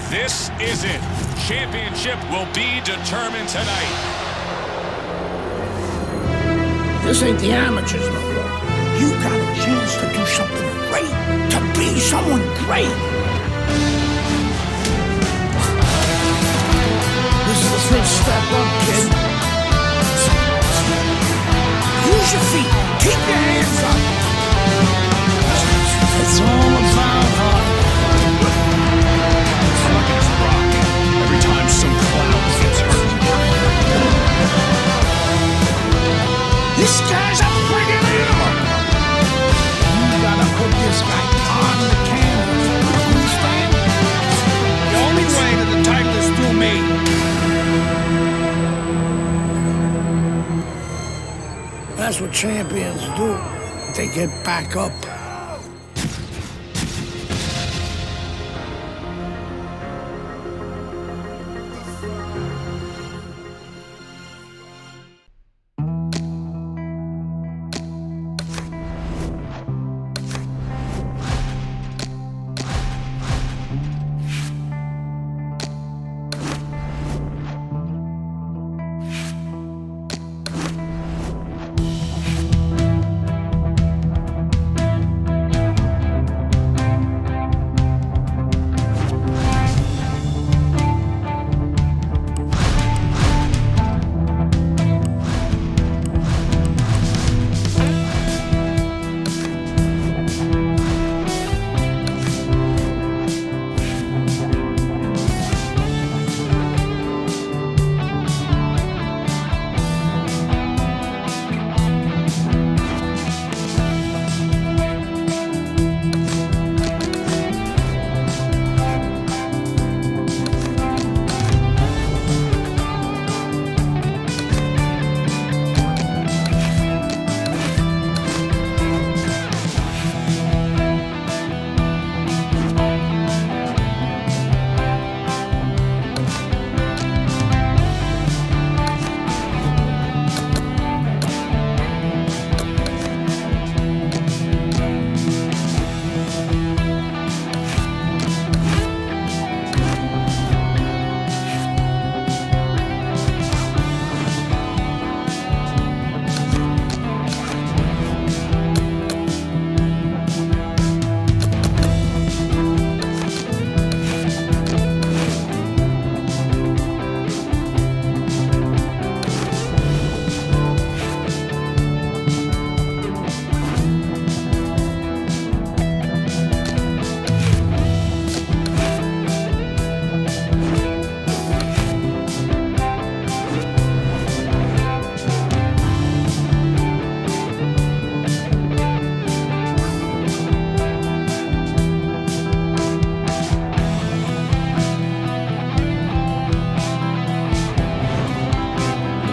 This is it. Championship will be determined tonight. This ain't the amateurs no more. You got a chance to do something great, to be someone great. This is the first step up, kid. Use your feet. Keep your hands up. It's all about heart. Fucking rock. Every time some clown gets hurt. This guy's a friggin' animal. You gotta put this guy on the canvas. Understand? The only way to the title is through me. That's what champions do. They get back up.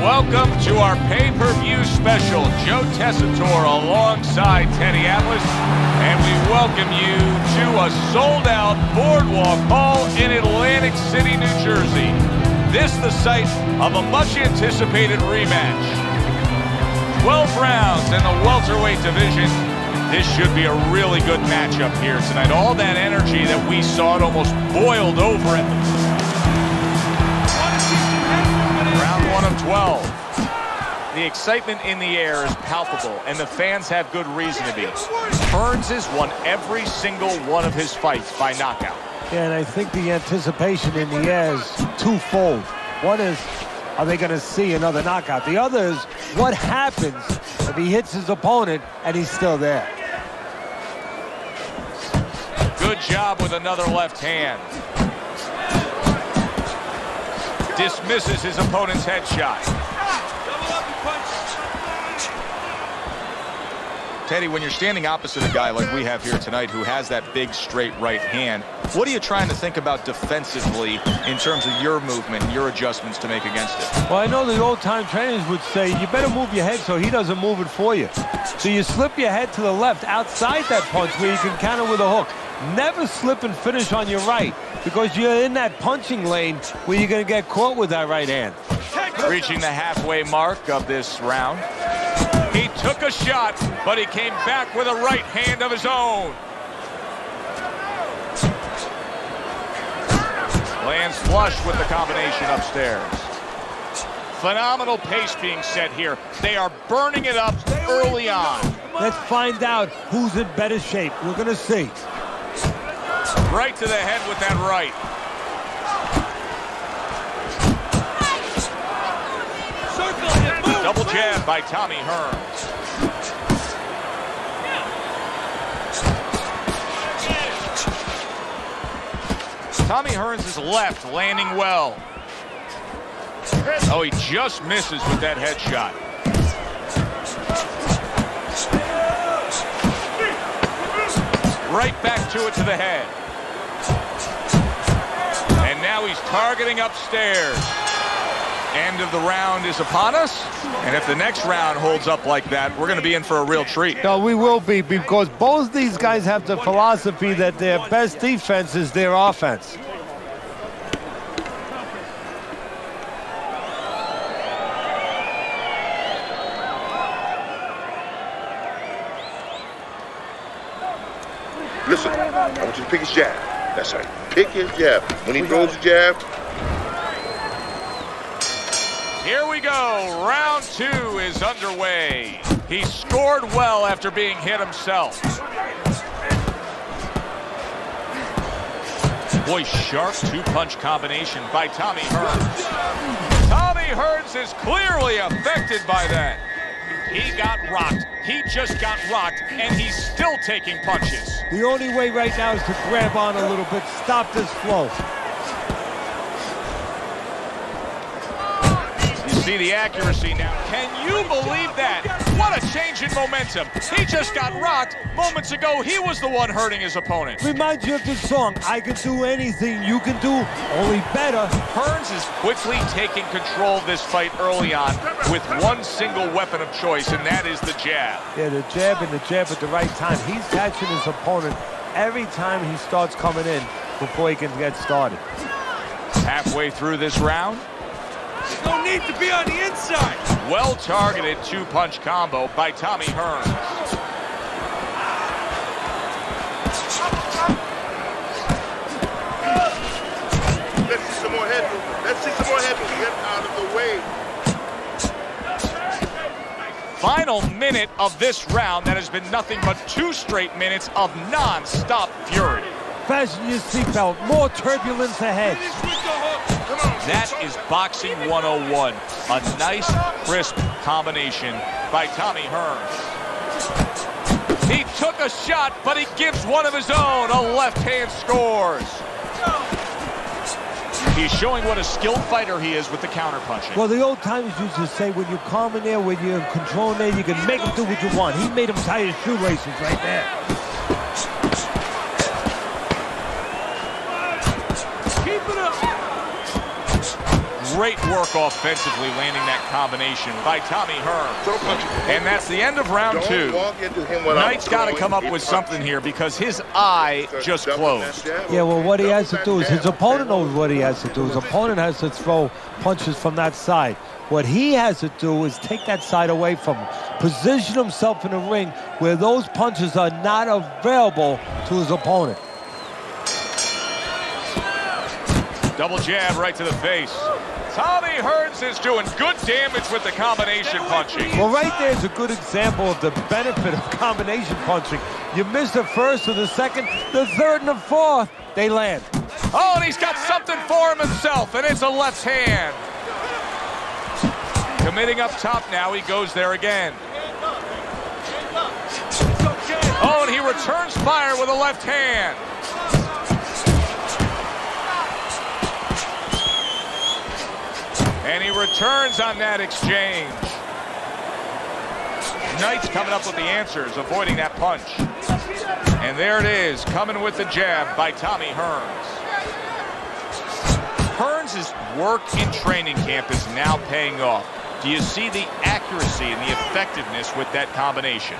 Welcome to our pay-per-view special. Joe Tessitore alongside Teddy Atlas, and we welcome you to a sold-out Boardwalk Hall in Atlantic City, New Jersey. This the site of a much-anticipated rematch. 12 rounds in the welterweight division. This should be a really good matchup here tonight. All that energy that we saw, it almost boiled over at the round 1 of 12. The excitement in the air is palpable, and the fans have good reason to be. Herns has won every single one of his fights by knockout. Yeah, and I think the anticipation in the air is twofold. One is, are they going to see another knockout? The other is, what happens if he hits his opponent and he's still there? Good job with another left hand. Dismisses his opponent's headshot. Teddy, when you're standing opposite a guy like we have here tonight who has that big straight right hand, what are you trying to think about defensively in terms of your movement, your adjustments to make against it? Well, I know the old-time trainers would say you better move your head so he doesn't move it for you. So you slip your head to the left outside that punch where you can counter with a hook. Never slip and finish on your right, because you're in that punching lane where you're going to get caught with that right hand. Reaching the halfway mark of this round. He took a shot, but he came back with a right hand of his own. Lands flush with the combination upstairs. Phenomenal pace being set here. They are burning it up early on. Let's find out who's in better shape. We're going to see. Right to the head with that right. Double jab by Tommy Herns. Tommy Herns' left landing well. Oh, he just misses with that headshot. Right back to it to the head. And now he's targeting upstairs. End of the round is upon us. And if the next round holds up like that, we're going to be in for a real treat. No, we will be, because both these guys have the philosophy that their best defense is their offense. Listen, I want you to pick his jab. That's right. Pick his jab. When he throws the jab. Here we go. Round 2 is underway. He scored well after being hit himself. Boy, sharp two-punch combination by Tommy Herns. Tommy Herns is clearly affected by that. He got rocked. He just got rocked, and he's still taking punches. The only way right now is to grab on a little bit, stop this flow. You see the accuracy now. Can you believe that? What a change in momentum. He just got rocked. Moments ago, he was the one hurting his opponent. Reminds you of this song, I can do anything you can do, only better. Herns is quickly taking control of this fight early on with one single weapon of choice, and that is the jab. Yeah, the jab and the jab at the right time. He's catching his opponent every time he starts coming in before he can get started. Halfway through this round. No need to be on the inside. Well-targeted two-punch combo by Tommy Herns. Let's see some more head movement. Let's see some more head movement. Get out of the way. Final minute of this round that has been nothing but 2 straight minutes of non-stop fury. Fasten your seatbelt, more turbulence ahead. That is boxing 101. A nice, crisp combination by Tommy Herns. He took a shot, but he gives one of his own. A left hand scores. He's showing what a skilled fighter he is with the counterpunching. Well, the old timers used to say, when you're calm in there, when you're in control in there, you can make him do what you want. He made him tie his shoelaces right there. Great work offensively, landing that combination by Tommy Herns. And that's the end of round 2. Knight's got to come up with something here because his eye just closed. Yeah, well, what he has to do is, his opponent knows what he has to do. His opponent has to throw punches from that side. What he has to do is take that side away from him, position himself in a ring where those punches are not available to his opponent. Double jab right to the face. Tommy Herns is doing good damage with the combination punching. Well, right there is a good example of the benefit of combination punching. You miss the first or the second, the third and the fourth, they land. Oh, and he's got something for him himself, and it's a left hand. Committing up top now, he goes there again. Oh, and he returns fire with a left hand. And he returns on that exchange. Knight's coming up with the answers, avoiding that punch. And there it is, coming with the jab by Tommy Herns. Herns' work in training camp is now paying off. Do you see the accuracy and the effectiveness with that combination?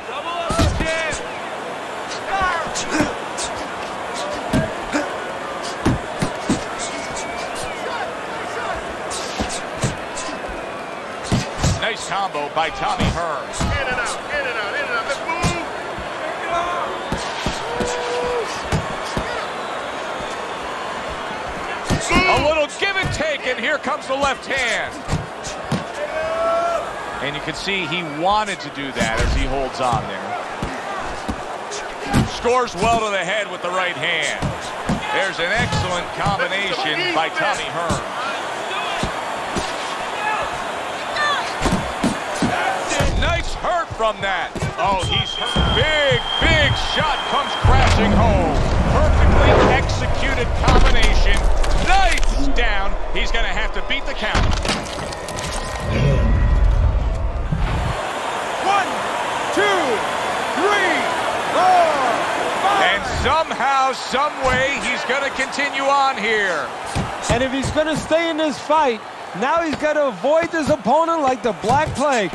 Nice combo by Tommy Herns. In and out, in and out, in and out. Let's move. A little give and take, and here comes the left hand. And you can see he wanted to do that as he holds on there. Scores well to the head with the right hand. There's an excellent combination by Tommy Herns. Nice hurt from that. Oh, he's hurt. Big shot comes crashing home. Perfectly executed combination. Nice down. He's going to have to beat the count. 1, 2, 3, 4, 5. And somehow, some way, he's going to continue on here. And if he's going to stay in this fight, now he's got to avoid his opponent like the Black Plague.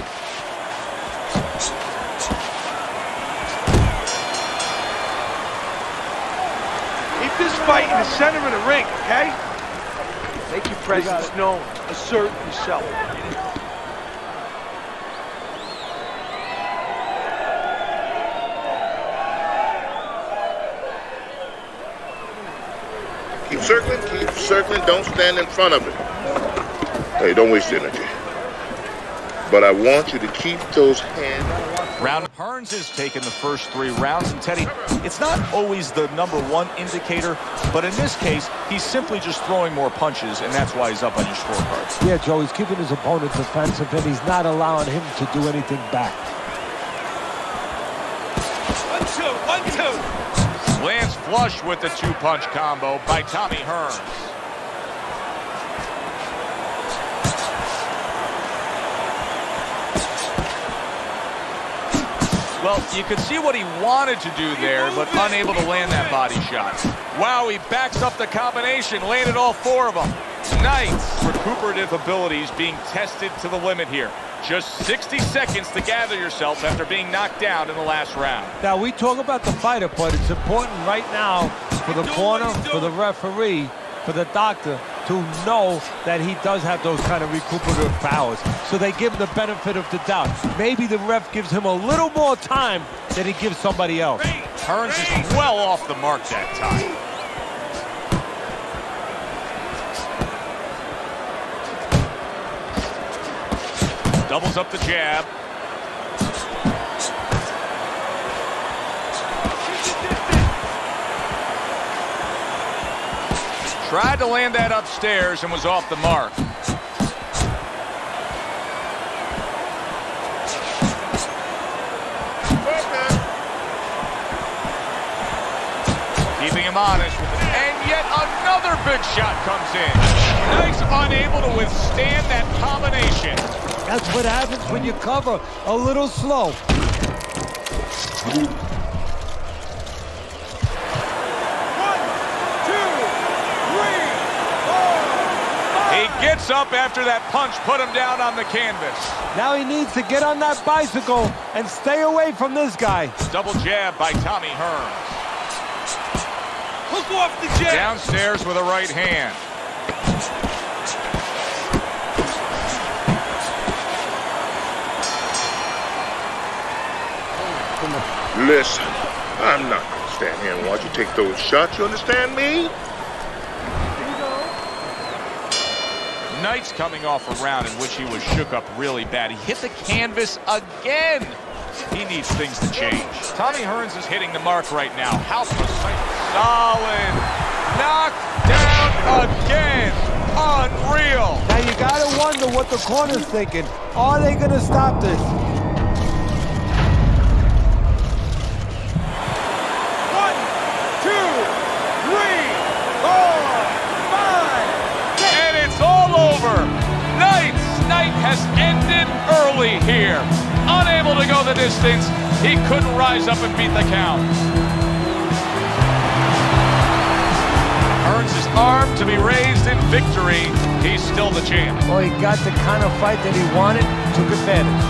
Keep this fight in the center of the ring, okay? Make your presence known. Assert yourself. Keep circling, don't stand in front of it. Hey, don't waste energy. But I want you to keep those hands. Round Herns has taken the first 3 rounds, and Teddy, it's not always the #1 indicator, but in this case, he's simply just throwing more punches, and that's why he's up on your scorecards. Yeah, Joe, he's keeping his opponent defensive, and he's not allowing him to do anything back. 1, 2, 1, 2. Lands flush with the 2-punch combo by Tommy Herns. Well, you could see what he wanted to do there, but unable to land that body shot. Wow, he backs up the combination, landed all 4 of them. Nice recuperative abilities being tested to the limit here. Just 60 seconds to gather yourself after being knocked down in the last round. Now, we talk about the fighter, but it's important right now for the corner, for the referee, for the doctor to know that he does have those kind of recuperative powers. So they give him the benefit of the doubt. Maybe the ref gives him a little more time than he gives somebody else. Herns is well off the mark that time. Doubles up the jab. Tried to land that upstairs and was off the mark. Keeping him honest with it. And yet another big shot comes in. Nice, unable to withstand that combination. That's what happens when you cover a little slow. He gets up after that punch put him down on the canvas. Now he needs to get on that bicycle and stay away from this guy. Double jab by Tommy Herns. Hook off the jab. Downstairs with a right hand. Listen, I'm not going to stand here and watch you take those shots, you understand me? Knight's coming off a round in which he was shook up really bad. He hit the canvas again. He needs things to change. Tommy Herns is hitting the mark right now. How precise. Solid. Knocked down again. Unreal. Now you gotta wonder what the corner's thinking. Are they gonna stop this? 1, 2, 3, 4, 5. And it's all over. Knight has ended early here. Unable to go the distance, he couldn't rise up and beat the count. Herns is armed to be raised in victory. He's still the champ. Well, he got the kind of fight that he wanted, took advantage.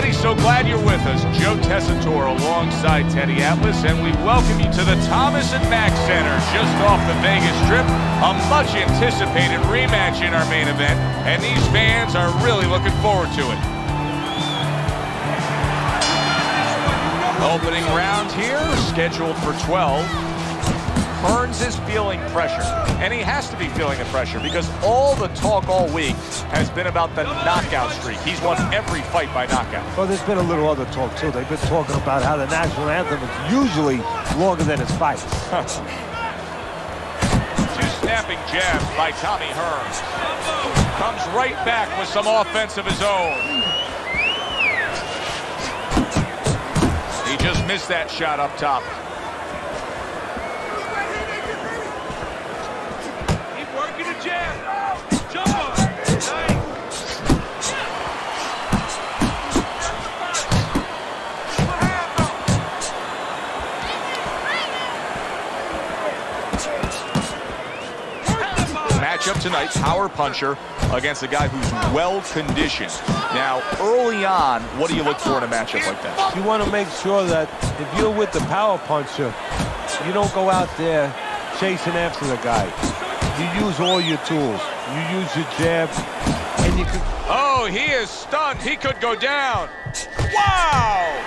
everybody. So glad you're with us. Joe Tessitore alongside Teddy Atlas, and we welcome you to the Thomas & Mack Center just off the Vegas Strip. A much-anticipated rematch in our main event, and these fans are really looking forward to it. Opening round here, scheduled for 12. Herns is feeling pressure, and he has to be feeling the pressure because all the talk all week has been about the knockout streak. He's won every fight by knockout. Well, there's been a little other talk, too. They've been talking about how the national anthem is usually longer than his fights. Two snapping jabs by Tommy Herns. Comes right back with some offense of his own. He just missed that shot up top. Matchup tonight, power puncher against a guy who's well-conditioned. Now, early on, what do you look for in a matchup like that? You want to make sure that if you're with the power puncher, you don't go out there chasing after the guy. You use all your tools. You use your jab, and you can... Oh, he is stunned. He could go down. Wow!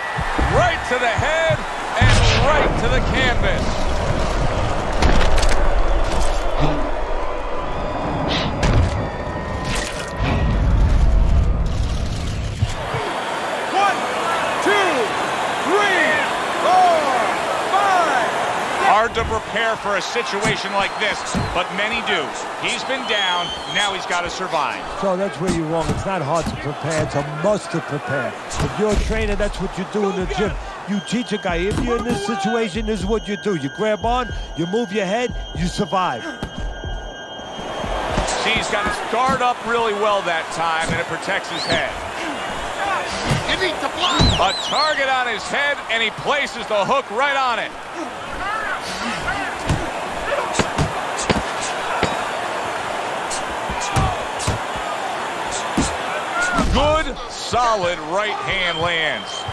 Right to the head and right to the canvas. Hard to prepare for a situation like this, but many do. He's been down, now he's got to survive. So that's where you're wrong. It's not hard to prepare, it's a must to prepare. If you're a trainer, that's what you do in the gym. You teach a guy, if you're in this situation, this is what you do. You grab on, you move your head, you survive. See, he's got his guard up really well that time, and it protects his head. You need to block. A target on his head, and he places the hook right on it. Good, solid right hand lands.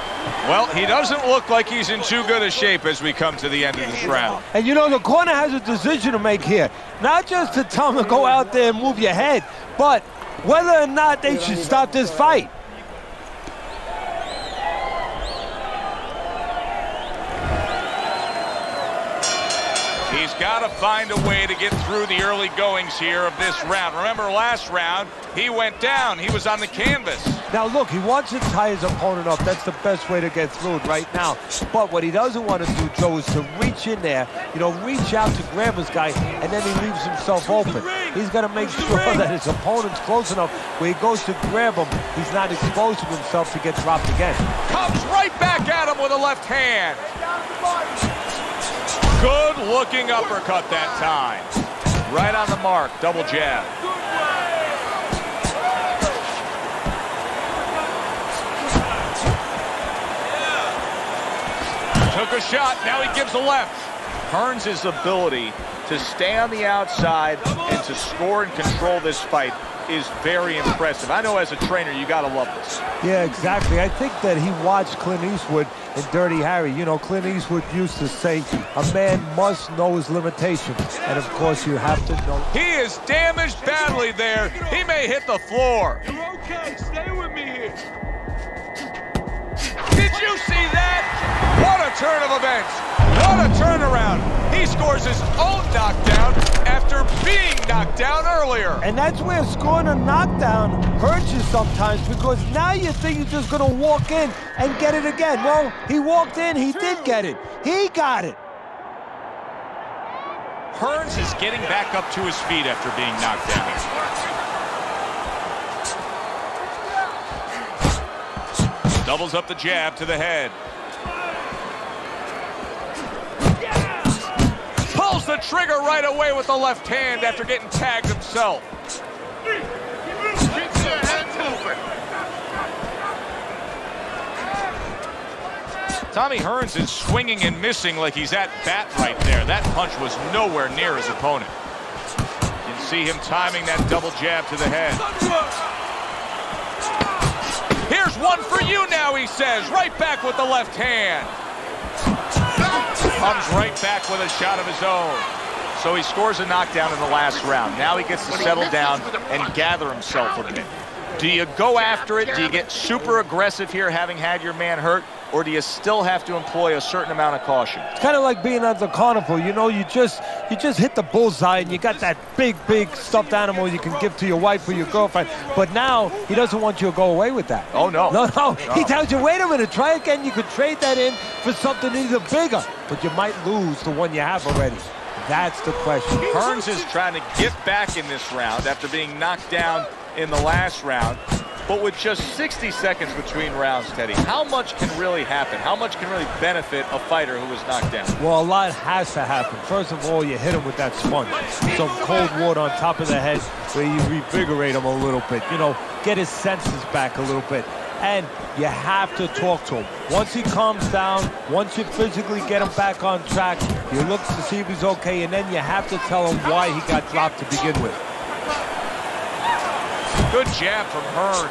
Well, he doesn't look like he's in too good a shape as we come to the end of this round. And you know, the corner has a decision to make here. Not just to tell him to go out there and move your head, but whether or not they should stop this fight. He's got to find a way to get through the early goings here of this round. Remember last round, he went down. He was on the canvas. Now look, he wants to tie his opponent up. That's the best way to get through it right now. But what he doesn't want to do, Joe, is to reach in there, you know, reach out to grab his guy, and then he leaves himself open. He's got to make sure that his opponent's close enough where he goes to grab him, he's not exposing himself to get dropped again. Comes right back at him with a left hand. Good looking uppercut that time. Right on the mark, double jab. Took a shot, now he gives a left. Herns' ability to stay on the outside and to score and control this fight is very impressive. I know as a trainer, you gotta love this. Yeah, exactly. I think that he watched Clint Eastwood in Dirty Harry. You know, Clint Eastwood used to say, a man must know his limitations. And of course, you have to know. He is damaged badly there. He may hit the floor. You're okay, stay with me here. Did you see that? What a turn of events. What a turnaround. He scores his own knockdown after being knocked down earlier. And that's where scoring a knockdown hurts you sometimes, because now you think you're just going to walk in and get it again. Well, he walked in, he did get it. He got it. Herns is getting back up to his feet after being knocked down. Doubles up the jab to the head. Pulls the trigger right away with the left hand after getting tagged himself. Keep your hands moving. Tommy Herns is swinging and missing like he's at bat right there. That punch was nowhere near his opponent. You can see him timing that double jab to the head. Here's one for you now, he says. Right back with the left hand. Comes right back with a shot of his own. So he scores a knockdown in the last round. Now he gets to settle down and gather himself a bit. Do you go after it? Do you get super aggressive here, having had your man hurt? Or do you still have to employ a certain amount of caution? It's kind of like being at the carnival. You know, you just hit the bullseye, and you got that big stuffed animal you can give to your wife or your girlfriend. But now he doesn't want you to go away with that. Oh, no. No. He tells you, wait a minute, try again. You could trade that in for something even bigger. But you might lose the one you have already. That's the question. Herns is trying to get back in this round after being knocked down in the last round. But with just 60 seconds between rounds, Teddy, how much can really happen? How much can really benefit a fighter who was knocked down? Well, a lot has to happen. First of all, you hit him with that sponge. Some cold water on top of the head where you revigorate him a little bit. You know, get his senses back a little bit. And you have to talk to him. Once he calms down, once you physically get him back on track, you look to see if he's okay, and then you have to tell him why he got dropped to begin with. Good jab from Herns.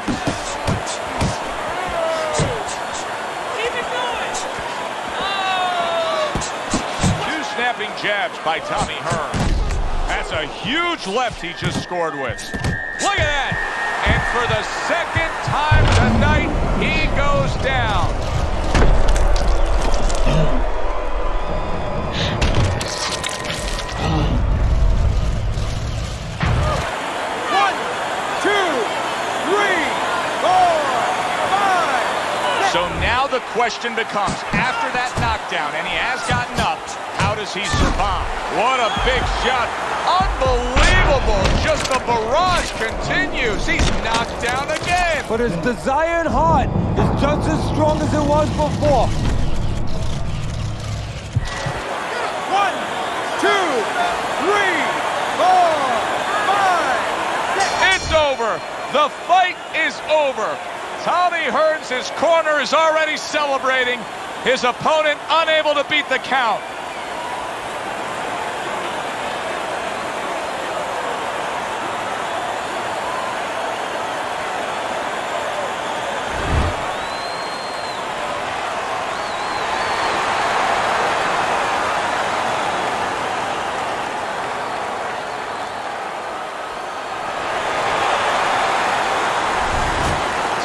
Keep it going. Two snapping jabs by Tommy Herns. That's a huge left he just scored with. Look at that. And for the second time tonight, he goes down. So now the question becomes, after that knockdown, and he has gotten up, how does he survive? What a big shot. Unbelievable. Just the barrage continues. He's knocked down again. But his desire and heart is just as strong as it was before. 1, 2, 3, 4, 5. It's over. The fight is over. Tommy Herns' corner is already celebrating. His opponent unable to beat the count.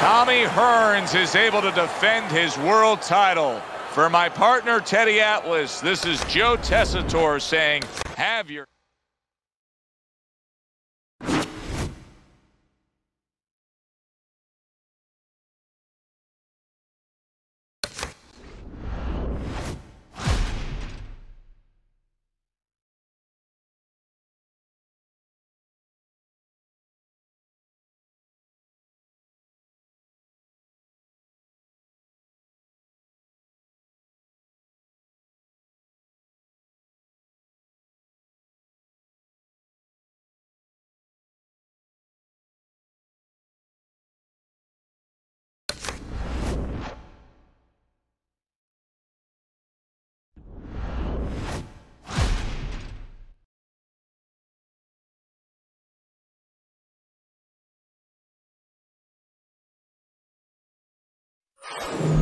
Tommy Herns is able to defend his world title. For my partner, Teddy Atlas, this is Joe Tessitore saying, have your... You